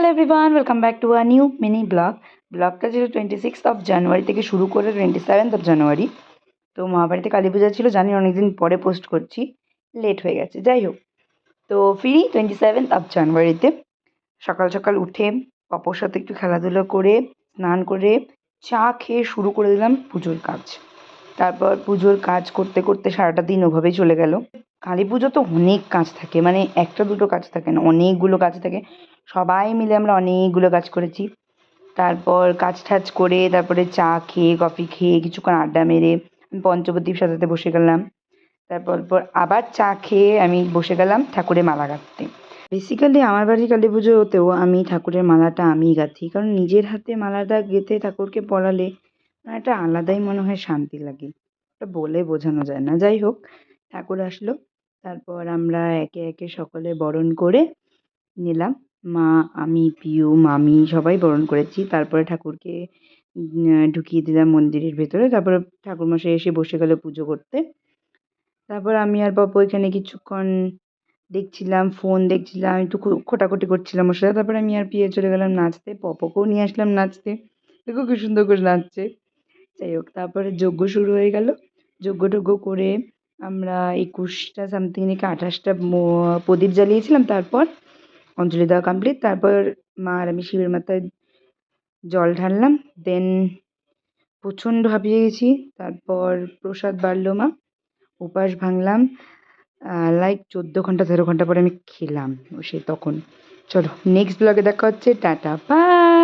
Hello everyone, welcome back to a new mini ব্লগটা ছিল 26 জানুয়ারি থেকে শুরু করে 27 জানুয়ারি। তো মহাবাড়িতে কালী পূজা ছিল, জানি অনেকদিন পরে পোস্ট করছি, লেট হয়ে গেছে। যাই হোক, তো ফিরি 27 জানুয়ারিতে সকাল সকাল উঠে পাপোর সাথে একটু খেলাধুলো করে স্নান করে চা খেয়ে শুরু করে দিলাম পুজোর কাজ। তারপর পুজোর কাজ করতে করতে সারাটা দিন ওভাবেই চলে গেল। কালী পুজো তো অনেক কাজ থাকে, মানে একটা দুটো কাজ থাকে না, অনেকগুলো কাজ থাকে। সবাই মিলে আমরা অনেকগুলো কাজ করেছি। তারপর কাজ টাজ করে তারপরে চা খেয়ে কফি খেয়ে কিছুক্ষণ আড্ডা মেরে আমি পঞ্চবদ্বীপ সাজাতে বসে গেলাম। তারপর আবার চা খেয়ে আমি বসে গেলাম ঠাকুরের মালা গাঁথতে। বেসিক্যালি আমার বাড়ির কালী পুজোতেও আমি ঠাকুরের মালাটা আমিই গাঁথি, কারণ নিজের হাতে মালাটা গেঁথে ঠাকুরকে পরালে একটা আলাদাই মনে হয় শান্তি লাগে, ওটা বলে বোঝানো যায় না। যাই হোক, ঠাকুর আসলো, তারপর আমরা একে একে সকলে বরণ করে নিলাম। মা, আমি, পিউ, মামি সবাই বরণ করেছি। তারপরে ঠাকুরকে ঢুকিয়ে দিলাম মন্দিরের ভেতরে। তারপরে ঠাকুরমশাই এসে বসে গেল পুজো করতে। তারপর আমি আর পপো এখানে কিছুক্ষণ দেখছিলাম, ফোন দেখছিলাম, একটু খোটাখুটি করছিলাম ওর সাথে। তারপরে আমি আর পিয়ে চলে গেলাম নাচতে, পপোকেও নিয়ে আসলাম নাচতে। দেখো কি সুন্দর করে নাচছে। যাই হোক, তারপরে যজ্ঞ শুরু হয়ে গেল। যজ্ঞ টজ্ঞ করে আমরা 21টা সামথিং নাকি 28টা প্রদীপ জ্বালিয়েছিলাম। তারপর অঞ্জলি দেওয়া কমপ্লিট। তারপর মা আর আমি শিবের মাথায় জল ঢাললাম। দেন প্রচণ্ড হাঁপিয়ে গেছি। তারপর প্রসাদ বাড়লো মা, উপাস ভাঙলাম। লাইক 14 ঘন্টা 13 ঘন্টা পরে আমি খেলাম বসে তখন। চলো নেক্সট ব্লগে দেখা হচ্ছে, টাটা বাই।